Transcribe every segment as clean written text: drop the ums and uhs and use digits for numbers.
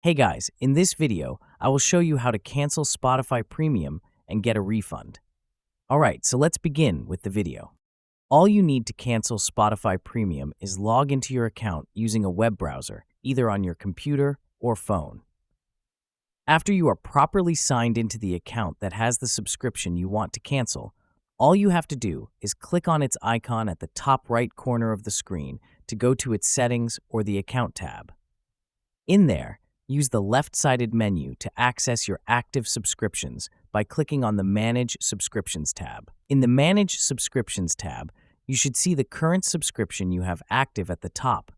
Hey guys, in this video, I will show you how to cancel Spotify Premium and get a refund. Alright, so let's begin with the video. All you need to cancel Spotify Premium is log into your account using a web browser, either on your computer or phone. After you are properly signed into the account that has the subscription you want to cancel, all you have to do is click on its icon at the top right corner of the screen to go to its settings or the account tab. In there, use the left-sided menu to access your active subscriptions by clicking on the Manage Subscriptions tab. In the Manage Subscriptions tab, you should see the current subscription you have active at the top.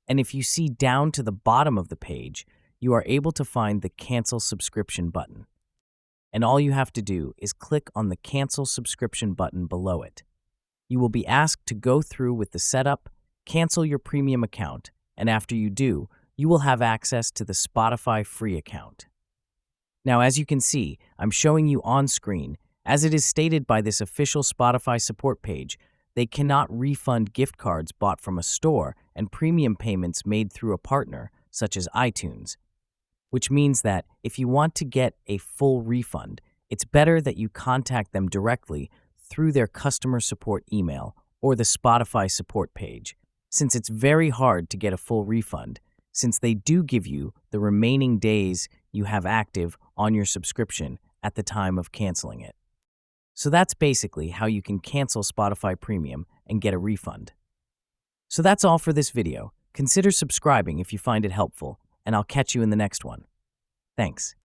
And if you see down to the bottom of the page, you are able to find the Cancel Subscription button. And all you have to do is click on the Cancel Subscription button below it. You will be asked to go through with the setup, cancel your premium account, and after you do, you will have access to the Spotify free account. Now, as you can see, I'm showing you on screen, as it is stated by this official Spotify support page, they cannot refund gift cards bought from a store and premium payments made through a partner, such as iTunes. Which means that if you want to get a full refund, it's better that you contact them directly through their customer support email or the Spotify support page, since it's very hard to get a full refund, since they do give you the remaining days you have active on your subscription at the time of canceling it. So that's basically how you can cancel Spotify Premium and get a refund. So that's all for this video. Consider subscribing if you find it helpful, and I'll catch you in the next one. Thanks.